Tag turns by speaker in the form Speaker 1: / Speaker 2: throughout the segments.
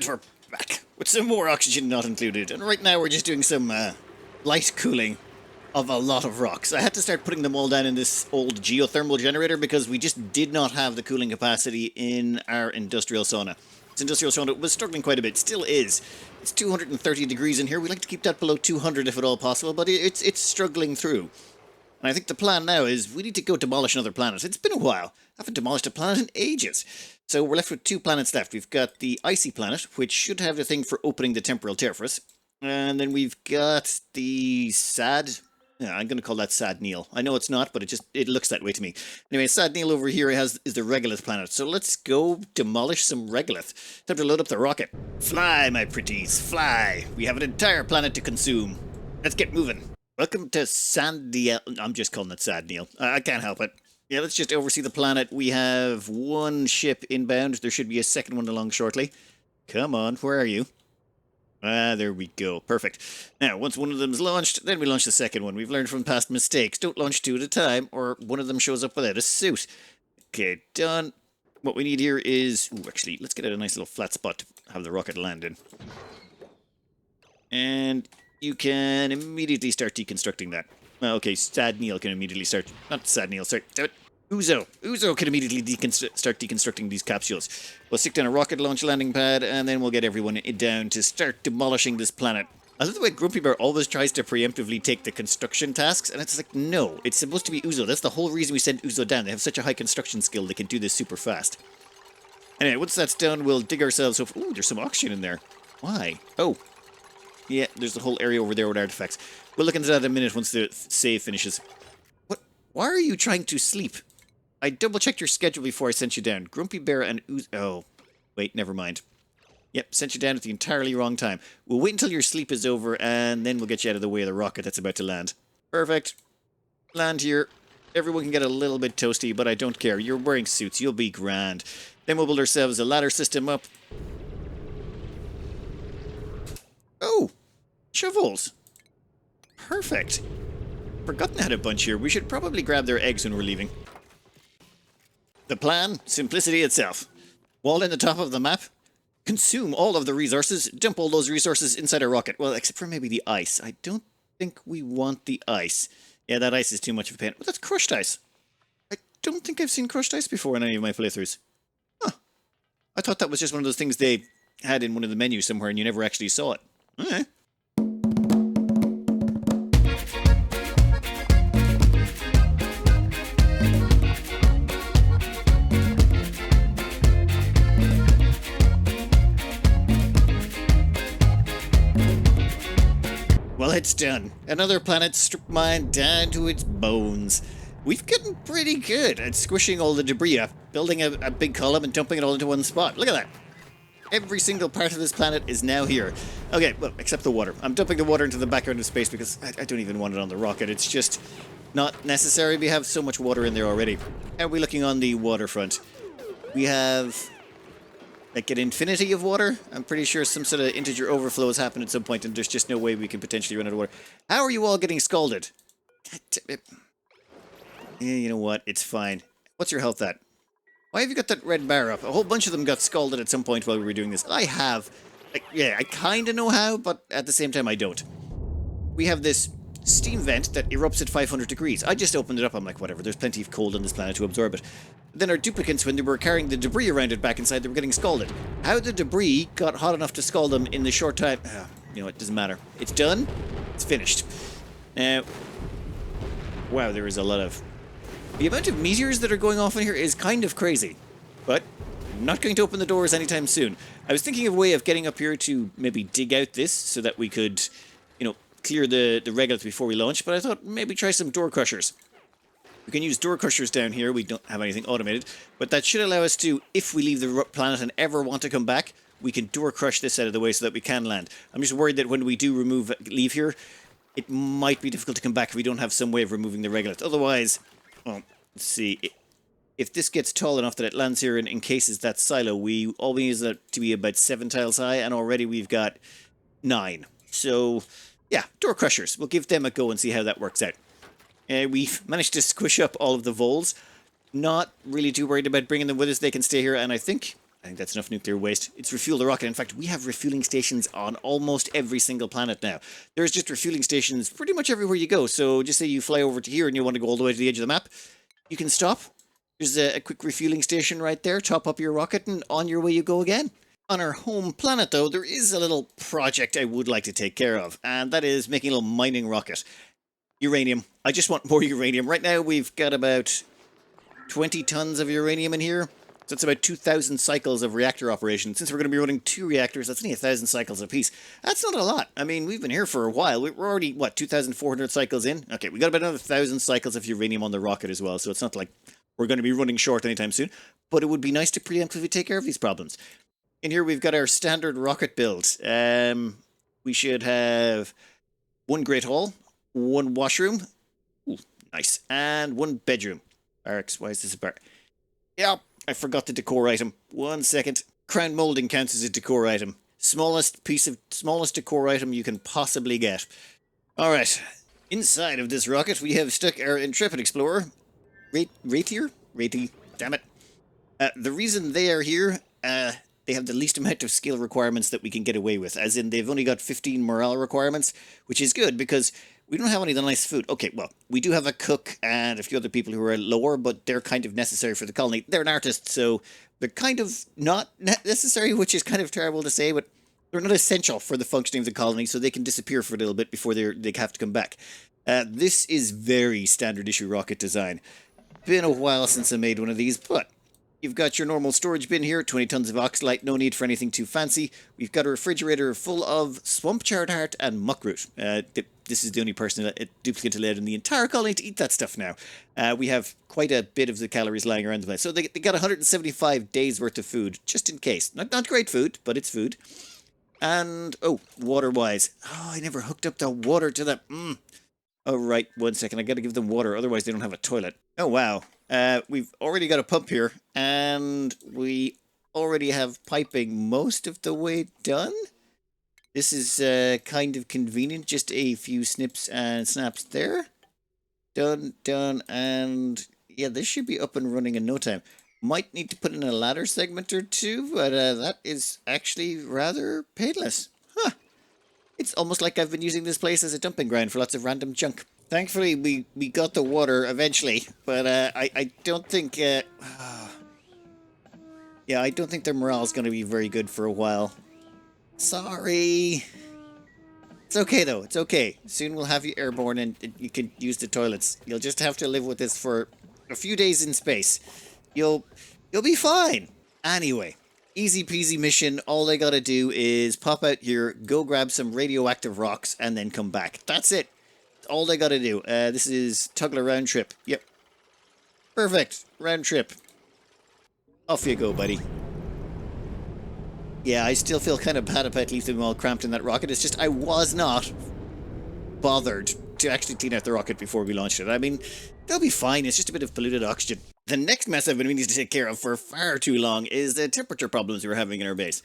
Speaker 1: And we're back with some more oxygen not included. And right now we're just doing some light cooling of a lot of rocks. I had to start putting them all down in this old geothermal generator because we just did not have the cooling capacity in our industrial sauna. This industrial sauna was struggling quite a bit, still is. It's 230 degrees in here. We like to keep that below 200 if at all possible, but it's struggling through. And I think the plan now is we need to go demolish another planet. It's been a while. I haven't demolished a planet in ages. So we're left with 2 planets left. We've got the icy planet, which should have the thing for opening the temporal tear for us. And then we've got the sad... Yeah, I'm going to call that Sad Neil. I know it's not, but it looks that way to me. Anyway, Sad Neil over here is the regolith planet. So let's go demolish some regolith. Time to load up the rocket. Fly, my pretties, fly. We have an entire planet to consume. Let's get moving. Welcome to Sandiel. I'm just calling it Sad Neil. I can't help it. Yeah, let's just oversee the planet. We have 1 ship inbound. There should be a second one along shortly. Come on, where are you? Ah, there we go. Perfect. Now, once one of them's launched, then we launch the second one. We've learned from past mistakes. Don't launch 2 at a time, or one of them shows up without a suit. Okay, done. What we need here is... Ooh, actually, let's get a nice little flat spot to have the rocket land in. And you can immediately start deconstructing that. Okay, Sad Neil can immediately start... Not Sad Neil, sorry. Uzo. Uzo can immediately start deconstructing these capsules. We'll stick down a rocket launch landing pad, and then we'll get everyone down to start demolishing this planet. I love the way Grumpy Bear always tries to preemptively take the construction tasks, and it's like, no, it's supposed to be Uzo. That's the whole reason we sent Uzo down. They have such a high construction skill, they can do this super fast. Anyway, once that's done, we'll dig ourselves up. Ooh, there's some oxygen in there. Why? Oh. Yeah, there's the whole area over there with artifacts. We'll look into that in a minute once the save finishes. What? Why are you trying to sleep? I double-checked your schedule before I sent you down. Grumpy Bear and Uzo... Oh, wait, never mind. Yep, sent you down at the entirely wrong time. We'll wait until your sleep is over, and then we'll get you out of the way of the rocket that's about to land. Perfect. Land here. Everyone can get a little bit toasty, but I don't care. You're wearing suits. You'll be grand. Then we'll build ourselves a ladder system up. Oh! Shovels. Perfect. Forgotten I had a bunch here. We should probably grab their eggs when we're leaving. The plan, simplicity itself. Wall in the top of the map, consume all of the resources, dump all those resources inside a rocket. Well, except for maybe the ice. I don't think we want the ice. Yeah, that ice is too much of a pain. Well, that's crushed ice. I don't think I've seen crushed ice before in any of my playthroughs. Huh. I thought that was just one of those things they had in one of the menus somewhere and you never actually saw it. Okay. Well, it's done. Another planet strip mined down to its bones. We've gotten pretty good at squishing all the debris up, building a big column and dumping it all into one spot. Look at that. Every single part of this planet is now here. Okay, well, except the water. I'm dumping the water into the background of space because I don't even want it on the rocket. It's just not necessary. We have so much water in there already. How are we looking on the waterfront? We have... like an infinity of water? I'm pretty sure some sort of integer overflow has happened at some point and there's just no way we can potentially run out of water. How are you all getting scalded? Yeah, you know what? It's fine. What's your health at? Why have you got that red bar up? A whole bunch of them got scalded at some point while we were doing this. I have. Yeah, I kind of know how, but at the same time I don't. We have this steam vent that erupts at 500 degrees. I just opened it up. I'm like, whatever, there's plenty of cold on this planet to absorb it. Then our duplicants, when they were carrying the debris around it back inside, they were getting scalded. How the debris got hot enough to scald them in the short time... you know, it doesn't matter. It's done. It's finished. Now... wow, there is a lot of... the amount of meteors that are going off in here is kind of crazy. But I'm not going to open the doors anytime soon. I was thinking of a way of getting up here to maybe dig out this so that we could, you know, clear the regolith before we launch, but I thought maybe try some door crushers. We can use door crushers down here. We don't have anything automated, but that should allow us to, if we leave the planet and ever want to come back, we can door crush this out of the way so that we can land. I'm just worried that when we do leave here, it might be difficult to come back if we don't have some way of removing the regolith. Otherwise, well, let's see. If this gets tall enough that it lands here and encases that silo, all we need is that to be about 7 tiles high, and already we've got 9. So, yeah, door crushers. We'll give them a go and see how that works out. We've managed to squish up all of the voles. Not really too worried about bringing them with us. They can stay here, and I think I think that's enough nuclear waste. It's refuel the rocket. In fact, we have refueling stations on almost every single planet now. There's just refueling stations pretty much everywhere you go. So just say you fly over to here and you want to go all the way to the edge of the map, you can stop. There's a quick refueling station right there. Top up your rocket and on your way you go again. On our home planet, though, there is a little project I would like to take care of, and that is making a little mining rocket. Uranium. I just want more uranium. Right now, we've got about 20 tons of uranium in here. So it's about 2,000 cycles of reactor operation. Since we're going to be running 2 reactors, that's only 1,000 cycles apiece. That's not a lot. I mean, we've been here for a while. We're already, what, 2,400 cycles in? Okay, we got about another 1,000 cycles of uranium on the rocket as well, so it's not like we're going to be running short anytime soon. But it would be nice to preemptively take care of these problems. In here, we've got our standard rocket build. We should have 1 great hall, 1 washroom, ooh, nice, and 1 bedroom. Barracks, why is this a barrack? Yep. I forgot the decor item. 1 second. Crown molding counts as a decor item. Smallest decor item you can possibly get. Alright. Inside of this rocket, we have stuck our Intrepid Explorer. Rati, damn it. The reason they are here, they have the least amount of skill requirements that we can get away with. As in, they've only got 15 morale requirements, which is good because we don't have any of the nice food. Okay, well, we do have a cook and a few other people who are lower, but they're kind of necessary for the colony. They're an artist, so they're kind of not necessary, which is kind of terrible to say, but they're not essential for the functioning of the colony, so they can disappear for a little bit before they have to come back. This is very standard issue rocket design. Been a while since I made one of these, but you've got your normal storage bin here, 20 tons of oxalite, no need for anything too fancy. We've got a refrigerator full of swamp chard heart and muckroot. This is the only person, a duplicant allowed in the entire colony to eat that stuff now. We have quite a bit of the calories lying around the place. So they got 175 days worth of food, just in case. Not great food, but it's food. And, oh, water-wise. Oh, I never hooked up the water to that. Oh, right, 1 second. I got to give them water, otherwise they don't have a toilet. Oh, wow. We've already got a pump here, and we already have piping most of the way done. This is kind of convenient. Just a few snips and snaps there. Done, and yeah, this should be up and running in no time. Might need to put in a ladder segment or two, but that is actually rather painless. Huh. It's almost like I've been using this place as a dumping ground for lots of random junk. Thankfully, we got the water eventually, but I don't think... yeah, I don't think their morale is going to be very good for a while. Sorry. It's okay, though. It's okay. Soon we'll have you airborne and you can use the toilets. You'll just have to live with this for a few days in space. You'll be fine. Anyway, easy peasy mission. All they gotta do is pop out here, go grab some radioactive rocks, and then come back. That's it. All they gotta do. This is Tugler round trip. Yep. Perfect. Round trip. Off you go, buddy. Yeah, I still feel kind of bad about leaving them all cramped in that rocket. It's just I was not bothered to actually clean out the rocket before we launched it. I mean, they'll be fine. It's just a bit of polluted oxygen. The next mess I've been meaning to take care of for far too long is the temperature problems we're having in our base.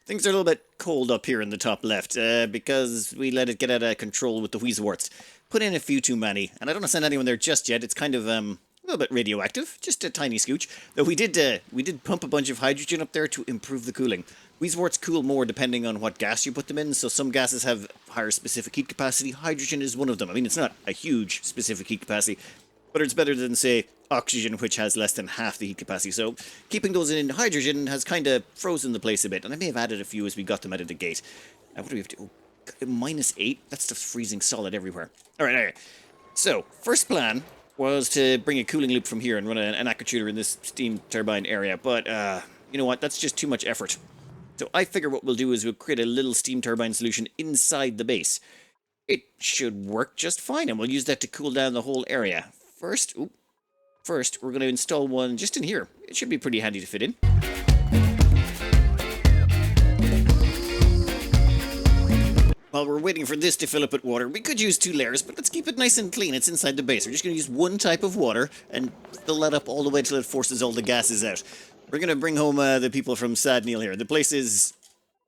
Speaker 1: Things are a little bit cold up here in the top left because we let it get out of control with the Wheezeworts. Put in a few too many, and I don't want to send anyone there just yet. It's kind of a little bit radioactive, just a tiny scooch. Though we did pump a bunch of hydrogen up there to improve the cooling. Wheezeworts cool more depending on what gas you put them in, so some gases have higher specific heat capacity. Hydrogen is one of them. I mean, it's not a huge specific heat capacity, but it's better than, say, oxygen, which has less than half the heat capacity. So keeping those in hydrogen has kind of frozen the place a bit, and I may have added a few as we got them out of the gate. What do we have to... Oh, -8? That stuff's freezing solid everywhere. Alright. So, first plan was to bring a cooling loop from here and run an actuator in this steam turbine area, but, you know what, that's just too much effort. So I figure what we'll do is we'll create a little steam turbine solution inside the base. It should work just fine, and we'll use that to cool down the whole area. First, we're going to install one just in here. It should be pretty handy to fit in. While we're waiting for this to fill up with water, we could use 2 layers, but let's keep it nice and clean. It's inside the base. We're just going to use one type of water and fill that up all the way till it forces all the gases out. We're going to bring home the people from Sad Neil here. The place is...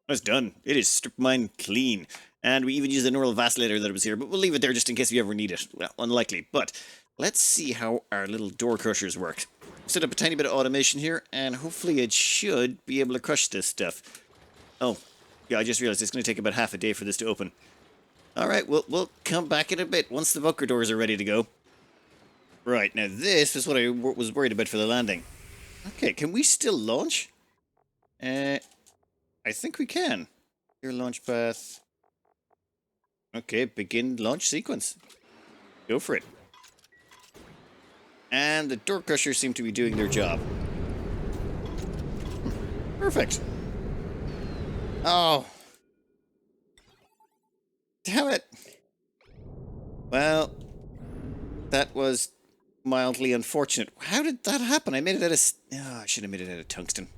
Speaker 1: it's done. It is strip mine clean. And we even used a neural vacillator that was here, but we'll leave it there just in case we ever need it. Well, unlikely, but let's see how our little door crushers work. set up a tiny bit of automation here, and hopefully it should be able to crush this stuff. Oh, yeah, I just realized it's going to take about half a day for this to open. All right, we'll come back in a bit once the bunker doors are ready to go. Right, now this is what I was worried about for the landing. Okay, can we still launch? I think we can. Your launch path. Okay, begin launch sequence. Go for it. And the door crushers seem to be doing their job. Perfect. Oh. Damn it. Well, that was mildly unfortunate. How did that happen? I made it out of... Oh, I should have made it out of tungsten.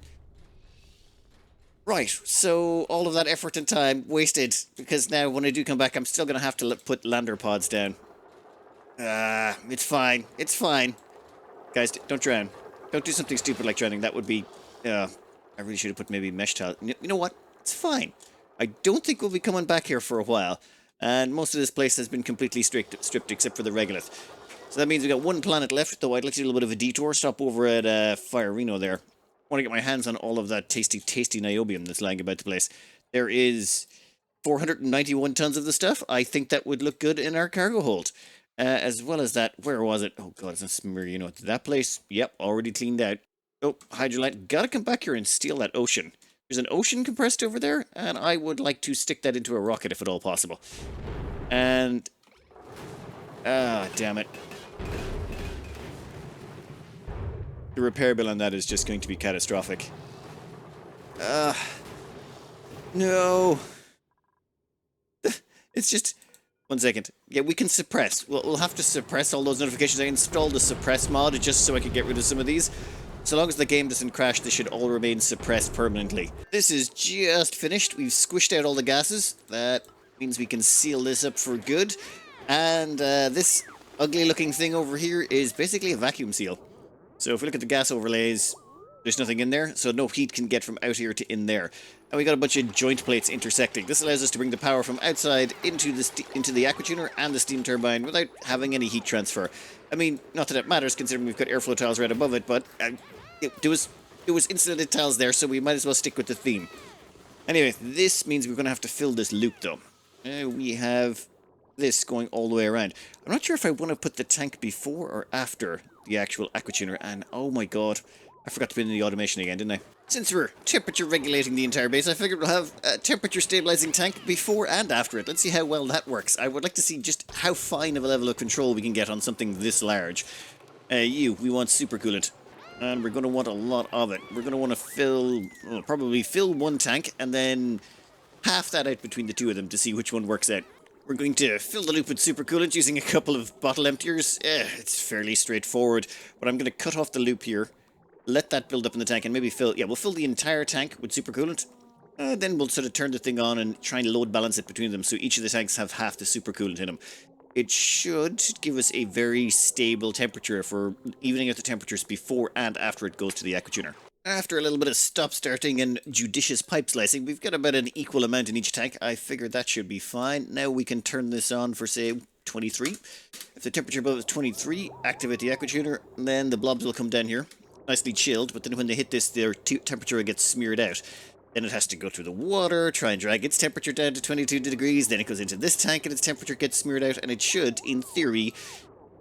Speaker 1: Right, so all of that effort and time wasted, because now when I do come back, I'm still going to have to put lander pods down. It's fine. It's fine. Guys, don't drown. Don't do something stupid like drowning. That would be... I really should have put maybe mesh tile. You know what? It's fine. I don't think we'll be coming back here for a while. And most of this place has been completely stripped except for the regolith. So that means we've got one planet left, though I'd like to do a little bit of a detour. Stop over at Fire Reno there. I want to get my hands on all of that tasty, tasty niobium that's lying about the place. There is 491 tons of the stuff. I think that would look good in our cargo hold. As well as that, where was it? Oh god, it's not smear, you know, that place. Yep, already cleaned out. Oh, hydrolyte. Gotta come back here and steal that ocean. There's an ocean compressed over there, and I would like to stick that into a rocket if at all possible. And... damn it. The repair bill on that is just going to be catastrophic. No. It's just... One second. Yeah, we can suppress. We'll have to suppress all those notifications. I installed the suppress mod just so I could get rid of some of these. So long as the game doesn't crash, they should all remain suppressed permanently. This is just finished. We've squished out all the gases. That means we can seal this up for good. And this ugly looking thing over here is basically a vacuum seal. So if we look at the gas overlays, there's nothing in there, so no heat can get from out here to in there. And we got a bunch of joint plates intersecting. This allows us to bring the power from outside into the aquatuner and the steam turbine without having any heat transfer. I mean, not that it matters considering we've got airflow tiles right above it, but there was insulated tiles there, so we might as well stick with the theme. Anyway, this means we're going to have to fill this loop, though. We have this going all the way around. I'm not sure if I want to put the tank before or after the actual aquatuner, and oh my god, I forgot to put in the automation again, didn't I? Since we're temperature regulating the entire base, I figured we'll have a temperature stabilizing tank before and after it. Let's see how well that works. I would like to see just how fine of a level of control we can get on something this large. We want supercoolant. And we're going to want a lot of it. We're going to want to probably fill one tank, and then half that out between the two of them to see which one works out. We're going to fill the loop with supercoolant using a couple of bottle emptiers. It's fairly straightforward, but I'm going to cut off the loop here. Let that build up in the tank and maybe we'll fill the entire tank with supercoolant. Then we'll sort of turn the thing on and try and load balance it between them so each of the tanks have half the supercoolant in them. It should give us a very stable temperature for evening out the temperatures before and after it goes to the aquatuner. After a little bit of stop-starting and judicious pipe slicing, we've got about an equal amount in each tank. I figured that should be fine. Now we can turn this on for, say, 23. If the temperature above is 23, activate the aquatuner, then the blobs will come down here. Nicely chilled, but then when they hit this, their temperature gets smeared out. Then it has to go through the water, try and drag its temperature down to 22 degrees, then it goes into this tank and its temperature gets smeared out, and it should, in theory,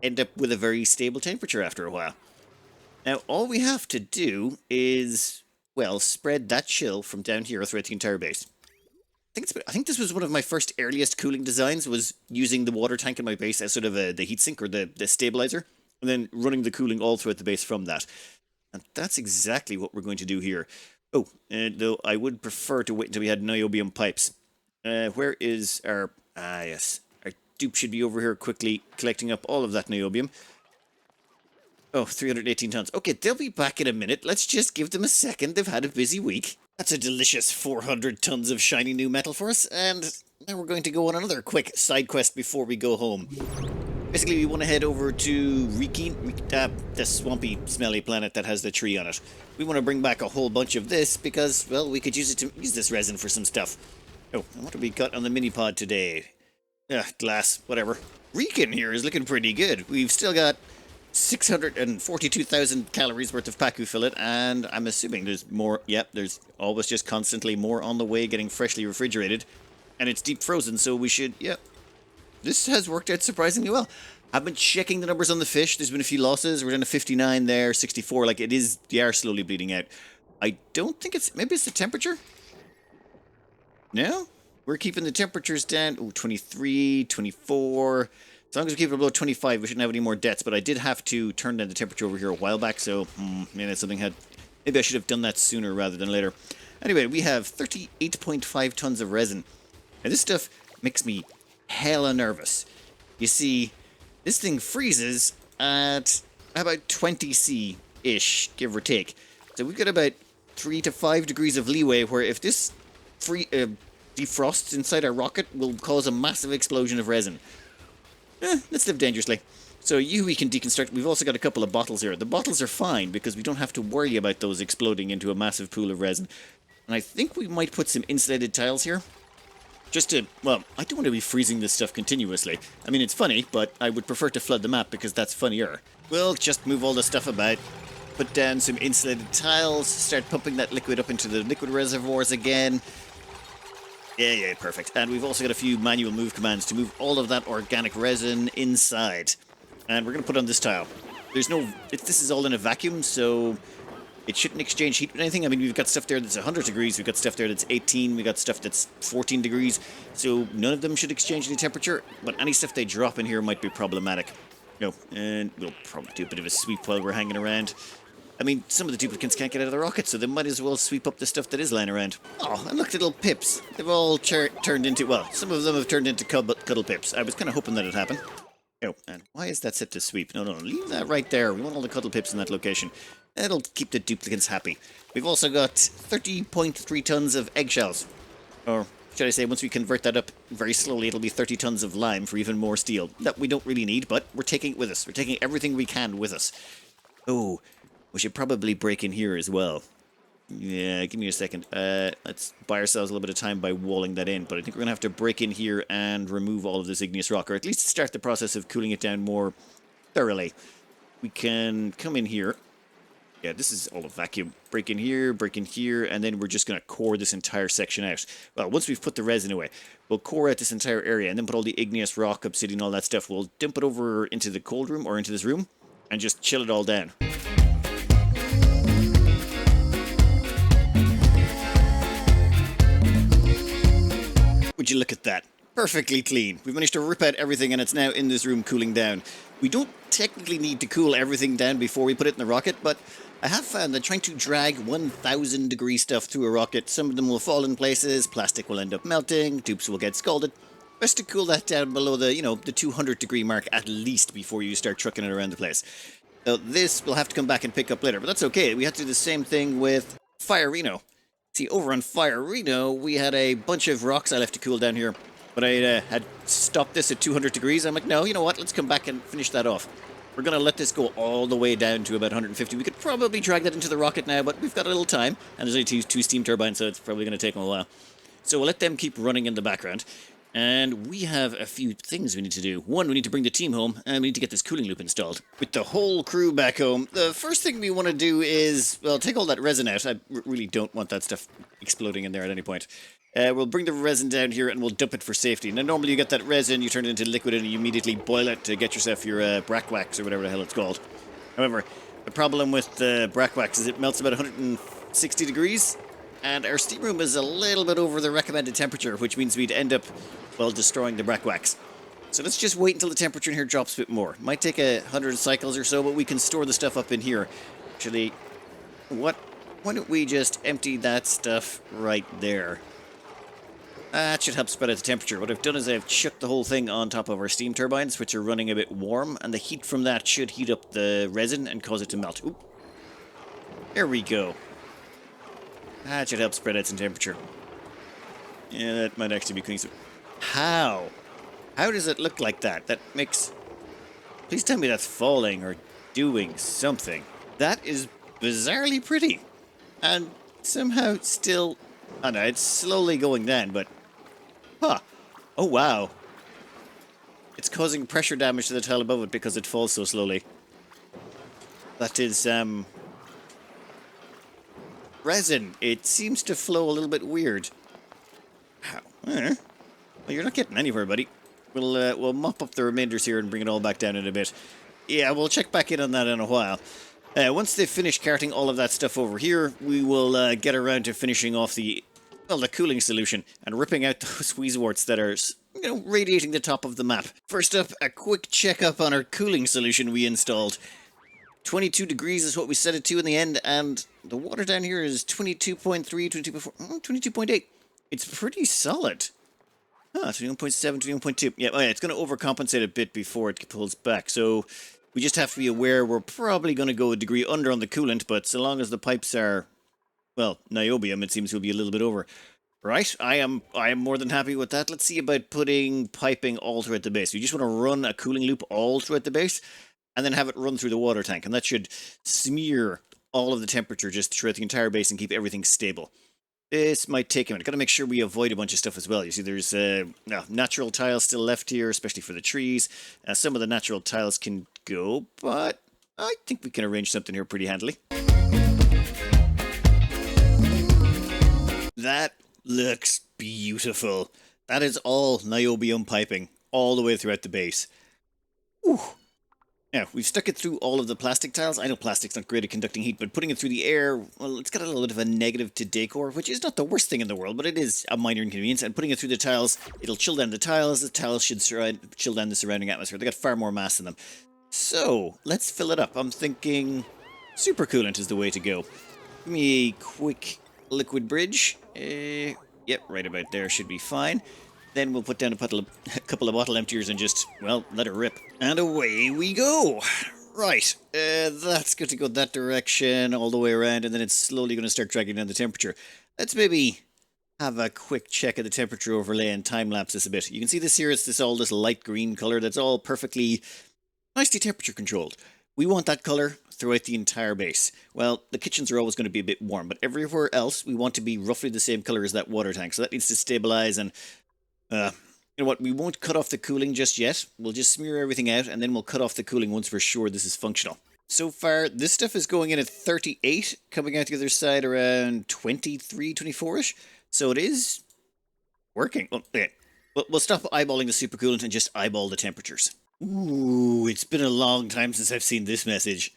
Speaker 1: end up with a very stable temperature after a while. Now, all we have to do is, well, spread that chill from down here throughout the entire base. I think this was one of my first earliest cooling designs, was using the water tank in my base as sort of the heatsink or the stabilizer, and then running the cooling all throughout the base from that. And that's exactly what we're going to do here. Oh, though I would prefer to wait until we had niobium pipes. Where is our... Ah, yes. Our dupe should be over here quickly collecting up all of that niobium. Oh, 318 tons. Okay, they'll be back in a minute. Let's just give them a second. They've had a busy week. That's a delicious 400 tons of shiny new metal for us. And now we're going to go on another quick side quest before we go home. Basically, we want to head over to the swampy, smelly planet that has the tree on it. We want to bring back a whole bunch of this because, well, we could use this resin for some stuff. Oh, and what have we got on the mini-pod today? Glass, whatever. Recon here is looking pretty good. We've still got 642,000 calories worth of paku fillet, and I'm assuming there's more. Yep, there's always just constantly more on the way getting freshly refrigerated, and it's deep frozen, so we should. Yep, this has worked out surprisingly well. I've been checking the numbers on the fish. There's been a few losses. We're down to 59 there, 64. Like, it is, they are slowly bleeding out. I don't think it's, maybe it's the temperature? No? We're keeping the temperatures down. Oh, 23, 24. As long as we keep it below 25, we shouldn't have any more deaths. But I did have to turn down the temperature over here a while back, so maybe something had. Maybe I should have done that sooner rather than later. Anyway, we have 38.5 tons of resin. And this stuff makes me hella nervous. You see, this thing freezes at about 20 C-ish, give or take. So we've got about 3 to 5 degrees of leeway where if this defrosts inside our rocket will cause a massive explosion of resin. Let's live dangerously. So we can deconstruct. We've also got a couple of bottles here. The bottles are fine because we don't have to worry about those exploding into a massive pool of resin. And I think we might put some insulated tiles here. Just to, well, I don't want to be freezing this stuff continuously. I mean, it's funny, but I would prefer to flood the map because that's funnier. We'll just move all the stuff about, put down some insulated tiles, start pumping that liquid up into the liquid reservoirs again. Yeah, perfect. And we've also got a few manual move commands to move all of that organic resin inside. And we're going to put on this tile. There's no, this is all in a vacuum, so it shouldn't exchange heat with anything. I mean, we've got stuff there that's 100 degrees, we've got stuff there that's 18, we've got stuff that's 14 degrees, so none of them should exchange any temperature, but any stuff they drop in here might be problematic. No, and we'll probably do a bit of a sweep while we're hanging around. I mean, some of the duplicants can't get out of the rocket, so they might as well sweep up the stuff that is lying around. Oh, and look, little pips. They've all turned into, well, some of them have turned into cuddle pips. I was kind of hoping that would happen. Oh, and why is that set to sweep? No, leave that right there. We want all the cuddle pips in that location. That'll keep the duplicants happy. We've also got 30.3 tons of eggshells. Or, should I say, once we convert that up very slowly, it'll be 30 tons of lime for even more steel. That we don't really need, but we're taking it with us. We're taking everything we can with us. Oh, we should probably break in here as well. Yeah, give me a second. Let's buy ourselves a little bit of time by walling that in, but I think we're going to have to break in here and remove all of this igneous rock, or at least start the process of cooling it down more thoroughly. We can come in here. Yeah, this is all a vacuum. Break in here, and then we're just going to core this entire section out. Well, once we've put the resin away, we'll core out this entire area, and then put all the igneous rock, obsidian, all that stuff. We'll dump it over into the cold room, or into this room, and just chill it all down. Would you look at that? Perfectly clean. We've managed to rip out everything and it's now in this room cooling down. We don't technically need to cool everything down before we put it in the rocket, but I have found that trying to drag 1,000 degree stuff through a rocket, some of them will fall in places, plastic will end up melting, dupes will get scalded. Best to cool that down below the, the 200 degree mark at least before you start trucking it around the place. So this we'll have to come back and pick up later, but that's okay. We have to do the same thing with Fire Reno. See, over on Fire Reno, we had a bunch of rocks I left to cool down here, but I had stopped this at 200 degrees. I'm like, no, you know what? Let's come back and finish that off. We're going to let this go all the way down to about 150. We could probably drag that into the rocket now, but we've got a little time, and there's only two steam turbines, so it's probably going to take them a while. So we'll let them keep running in the background. And we have a few things we need to do. One, we need to bring the team home, and we need to get this cooling loop installed. With the whole crew back home, the first thing we want to do is, well, take all that resin out. I really don't want that stuff exploding in there at any point. We'll bring the resin down here, and we'll dump it for safety. Now, normally you get that resin, you turn it into liquid, and you immediately boil it to get yourself your brack wax, or whatever the hell it's called. However, the problem with the brack wax is it melts about 160 degrees, and our steam room is a little bit over the recommended temperature, which means we'd end up, well, destroying the brack wax. So let's just wait until the temperature in here drops a bit more. Might take 100 cycles or so, but we can store the stuff up in here. Actually, why don't we just empty that stuff right there? That should help spread out the temperature. What I've done is I've chucked the whole thing on top of our steam turbines, which are running a bit warm, and the heat from that should heat up the resin and cause it to melt. Oop. There we go. That should help spread out some temperature. Yeah, that might actually be clean. How? How does it look like that? That makes... Please tell me that's falling or doing something. That is bizarrely pretty. And somehow still... Oh no, it's slowly going down, but... Huh. Oh wow. It's causing pressure damage to the tile above it because it falls so slowly. That is, resin. It seems to flow a little bit weird. How? Well, you're not getting anywhere, buddy. We'll mop up the remainders here and bring it all back down in a bit. Yeah, we'll check back in on that in a while. Once they've finished carting all of that stuff over here, we will get around to finishing off the cooling solution and ripping out those Wheezeworts that are, radiating the top of the map. First up, a quick checkup on our cooling solution we installed. 22 degrees is what we set it to in the end, and the water down here is 22.3, 22.4, 22.8. It's pretty solid. 21.7, 21.2. Yeah, oh yeah, it's going to overcompensate a bit before it pulls back, so we just have to be aware we're probably going to go a degree under on the coolant, but so long as the pipes are, well, niobium, it seems to be a little bit over. Right, I am more than happy with that. Let's see about putting piping all throughout the base. You just want to run a cooling loop all throughout the base, and then have it run through the water tank, and that should smear all of the temperature just throughout the entire base and keep everything stable. This might take a minute. Got to make sure we avoid a bunch of stuff as well. You see, there's natural tiles still left here, especially for the trees. Some of the natural tiles can go, but I think we can arrange something here pretty handily. That looks beautiful. That is all niobium piping, all the way throughout the base. Ooh. Now, we've stuck it through all of the plastic tiles. I know plastic's not great at conducting heat, but putting it through the air, well, it's got a little bit of a negative to decor, which is not the worst thing in the world, but it is a minor inconvenience. And putting it through the tiles, it'll chill down the tiles should chill down the surrounding atmosphere. They got far more mass in them. So, let's fill it up. I'm thinking super coolant is the way to go. Give me a quick liquid bridge. Yep, right about there should be fine. Then we'll put down a couple of bottle emptiers and just, well, let it rip. And away we go! Right, that's going to go that direction all the way around, and then it's slowly going to start dragging down the temperature. Let's maybe have a quick check of the temperature overlay and time-lapse this a bit. You can see this here, it's this light green colour that's all perfectly, nicely temperature controlled. We want that colour throughout the entire base. Well, the kitchens are always going to be a bit warm, but everywhere else we want to be roughly the same colour as that water tank, so that needs to stabilise and you know what, we won't cut off the cooling just yet. We'll just smear everything out, and then we'll cut off the cooling once we're sure this is functional. So far, this stuff is going in at 38, coming out the other side around 23, 24-ish. So it is working. Well, okay. We'll stop eyeballing the supercoolant and just eyeball the temperatures. Ooh, it's been a long time since I've seen this message.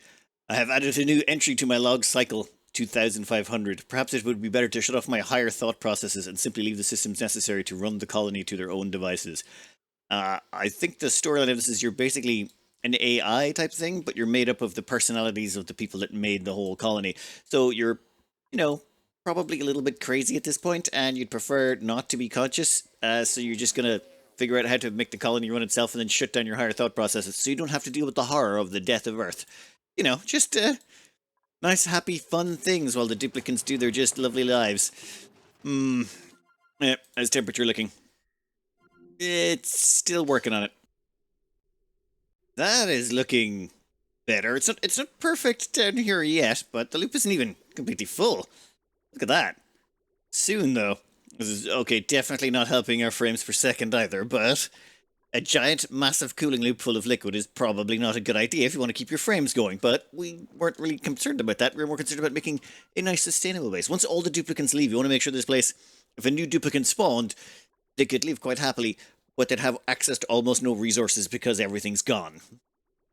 Speaker 1: I have added a new entry to my log cycle. 2500. Perhaps it would be better to shut off my higher thought processes and simply leave the systems necessary to run the colony to their own devices. I think the storyline of this is you're basically an AI type thing, but you're made up of the personalities of the people that made the whole colony. So you're, probably a little bit crazy at this point, and you'd prefer not to be conscious, so you're just going to figure out how to make the colony run itself and then shut down your higher thought processes so you don't have to deal with the horror of the death of Earth. Just nice, happy, fun things while the Duplicants do their just lovely lives. Yeah, how's temperature looking? It's still working on it. That is looking better. It's not perfect down here yet, but the loop isn't even completely full. Look at that. Soon, though. This is, okay, definitely not helping our frames per second either, but a giant, massive cooling loop full of liquid is probably not a good idea if you want to keep your frames going, but we weren't really concerned about that. We were more concerned about making a nice, sustainable base. Once all the Duplicants leave, you want to make sure this place, if a new Duplicant spawned, they could leave quite happily, but they'd have access to almost no resources because everything's gone.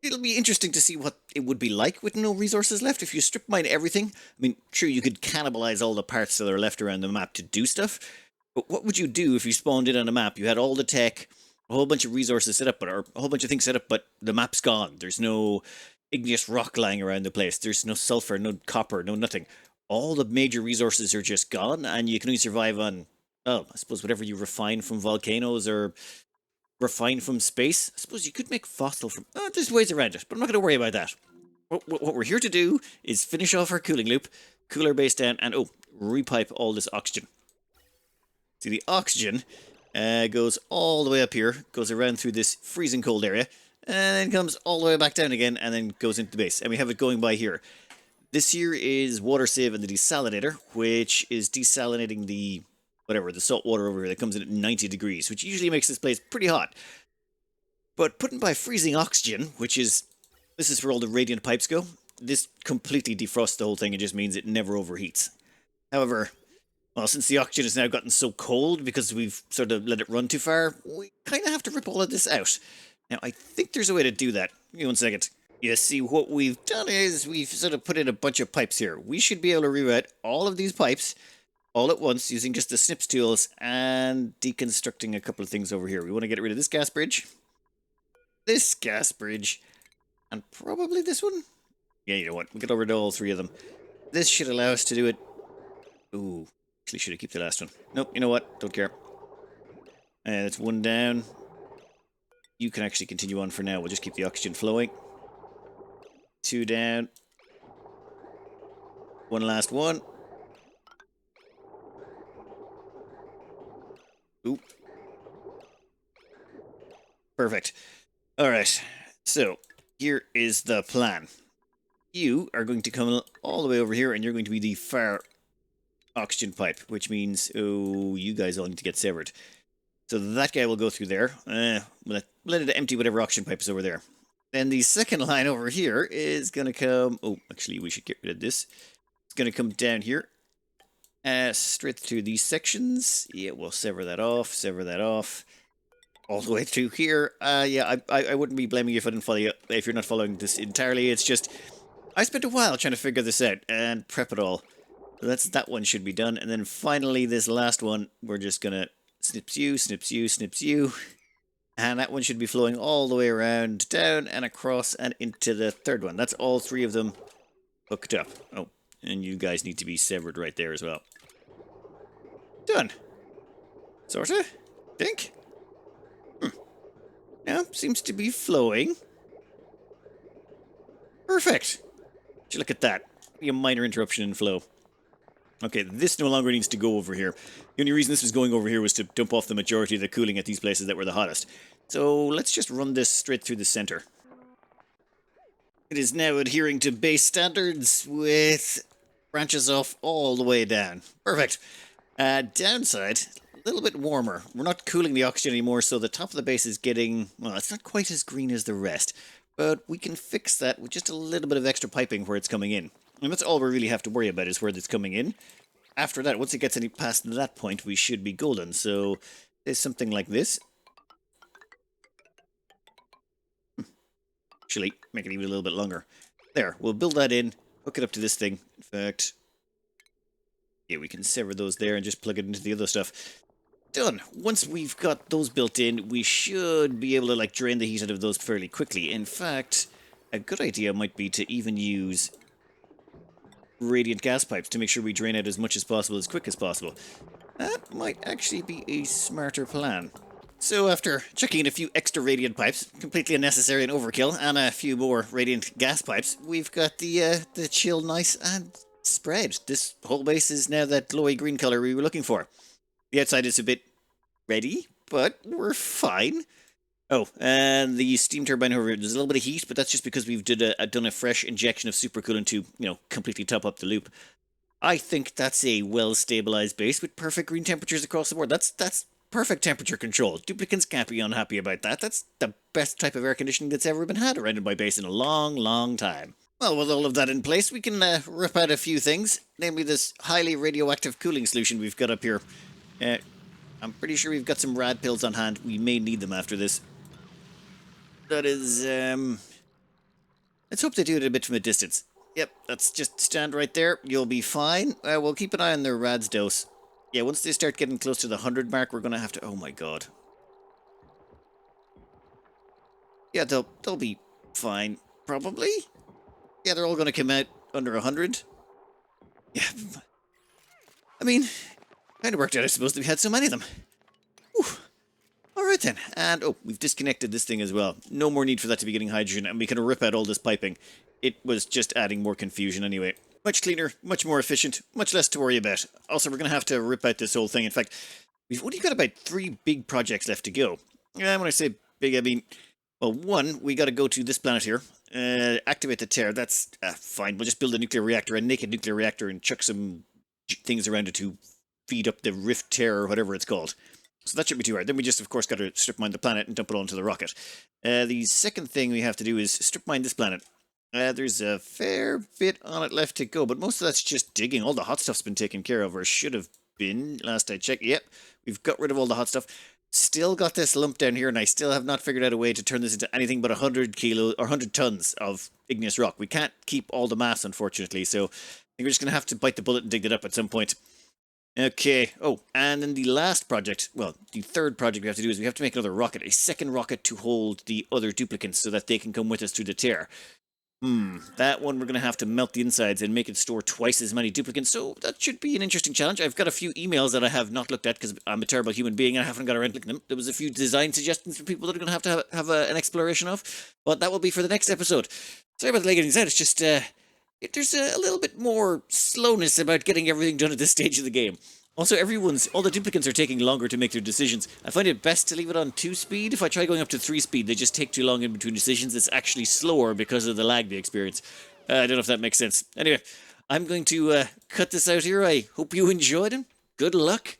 Speaker 1: It'll be interesting to see what it would be like with no resources left. If you strip mine everything, I mean, true, you could cannibalize all the parts that are left around the map to do stuff, but what would you do if you spawned in on a map? You had all the tech, a whole bunch of resources set up, or a whole bunch of things set up, but the map's gone. There's no igneous rock lying around the place. There's no sulfur, no copper, no nothing. All the major resources are just gone, and you can only survive on, I suppose whatever you refine from volcanoes or refine from space. I suppose you could make fossil from... there's ways around it, but I'm not going to worry about that. What we're here to do is finish off our cooling loop, cool our base down, and, repipe all this oxygen. See, the oxygen goes all the way up here, goes around through this freezing cold area, and then comes all the way back down again, and then goes into the base. And we have it going by here. This here is water save and the desalinator, which is desalinating the salt water over here that comes in at 90 degrees, which usually makes this place pretty hot. But putting by freezing oxygen, this is where all the radiant pipes go, this completely defrosts the whole thing. It just means it never overheats. However, well, since the oxygen has now gotten so cold because we've sort of let it run too far, we kind of have to rip all of this out. Now, I think there's a way to do that. Give me 1 second. You see, what we've done is we've sort of put in a bunch of pipes here. We should be able to reroute all of these pipes all at once using just the snips tools and deconstructing a couple of things over here. We want to get rid of this gas bridge, and probably this one. Yeah, you know what? We'll get over to all three of them. This should allow us to do it. Ooh, actually should have kept the last one. Nope, you know what? Don't care. That's one down. You can actually continue on for now. We'll just keep the oxygen flowing. 2 down. One last one. Oop. Perfect. All right. So, here is the plan. You are going to come all the way over here, and you're going to be the far oxygen pipe, which means, oh, you guys all need to get severed. So that guy will go through there. Let it empty whatever oxygen pipe is over there. Then the second line over here is going to come... Oh, actually, we should get rid of this. It's going to come down here. Straight through these sections. Yeah, we'll sever that off, all the way through here. Yeah, I wouldn't be blaming you if I didn't follow you, if you're not following this entirely. It's just, I spent a while trying to figure this out and prep it all. So that one should be done. And then finally, this last one, we're just going to snips you. And that one should be flowing all the way around, down and across and into the third one. That's all three of them hooked up. Oh, and you guys need to be severed right there as well. Done. Sorta? Think? Now, seems to be flowing. Perfect. Would you look at that? Be a minor interruption in flow. Okay, this no longer needs to go over here. The only reason this was going over here was to dump off the majority of the cooling at these places that were the hottest. So let's just run this straight through the center. It is now adhering to base standards with branches off all the way down. Perfect. Downside, a little bit warmer. We're not cooling the oxygen anymore, so the top of the base is getting, well, it's not quite as green as the rest. But we can fix that with just a little bit of extra piping where it's coming in. And that's all we really have to worry about is where it's coming in. After that, once it gets any past that point, we should be golden. So there's something like this. Actually, make it even a little bit longer. There, we'll build that in, hook it up to this thing. In fact, yeah, we can sever those there and just plug it into the other stuff. Done. Once we've got those built in, we should be able to like drain the heat out of those fairly quickly. In fact, a good idea might be to even use radiant gas pipes to make sure we drain out as much as possible, as quick as possible. That might actually be a smarter plan. So after chucking in a few extra radiant pipes, completely unnecessary and overkill, and a few more radiant gas pipes, we've got the chill, nice and spread. This whole base is now that glowy green color we were looking for. The outside is a bit ready, but we're fine. Oh, and the steam turbine over here, there's a little bit of heat, but that's just because we've done a fresh injection of supercoolant to, completely top up the loop. I think that's a well-stabilized base with perfect green temperatures across the board. That's perfect temperature control. Duplicants can't be unhappy about that. That's the best type of air conditioning that's ever been had around in my base in a long, long time. Well, with all of that in place, we can rip out a few things, namely this highly radioactive cooling solution we've got up here. I'm pretty sure we've got some rad pills on hand. We may need them after this. That is, let's hope they do it a bit from a distance. Yep, that's just stand right there. You'll be fine. We'll keep an eye on their rad's dose. Yeah, once they start getting close to the 100 mark, we're going to have to... Oh my god. Yeah, they'll be fine. Probably? Yeah, they're all going to come out under 100. Yeah. I mean, kind of worked out, I suppose, that we had so many of them. Whew. Alright then, and oh, we've disconnected this thing as well. No more need for that to be getting hydrogen, and we can rip out all this piping. It was just adding more confusion anyway. Much cleaner, much more efficient, much less to worry about. Also, we're going to have to rip out this whole thing. In fact, we've only got about 3 big projects left to go. When I say big, I mean, well, one, we got to go to this planet here, activate the tear. That's fine. We'll just build a nuclear reactor, a naked nuclear reactor, and chuck some things around it to feed up the rift tear or whatever it's called. So that shouldn't be too hard. Then we just, of course, got to strip mine the planet and dump it onto the rocket. The second thing we have to do is strip mine this planet. There's a fair bit on it left to go, but most of that's just digging. All the hot stuff's been taken care of, or should have been, last I checked. Yep, we've got rid of all the hot stuff. Still got this lump down here, and I still have not figured out a way to turn this into anything but 100 kilos or 100 tons of igneous rock. We can't keep all the mass, unfortunately, so I think we're just going to have to bite the bullet and dig it up at some point. Okay. Oh, and then the last project, well, the third project we have to do is we have to make another rocket, a second rocket to hold the other duplicants so that they can come with us through the tear. That one we're going to have to melt the insides and make it store twice as many duplicants, so that should be an interesting challenge. I've got a few emails that I have not looked at because I'm a terrible human being and I haven't got around to looking at them. There was a few design suggestions for people that are going to have an exploration of, but that will be for the next episode. Sorry about the late getting out, it's just, there's a little bit more slowness about getting everything done at this stage of the game. Also, all the duplicants are taking longer to make their decisions. I find it best to leave it on 2 speed. If I try going up to 3 speed, they just take too long in between decisions. It's actually slower because of the lag they experience. I don't know if that makes sense. Anyway, I'm going to cut this out here. I hope you enjoyed it. Good luck.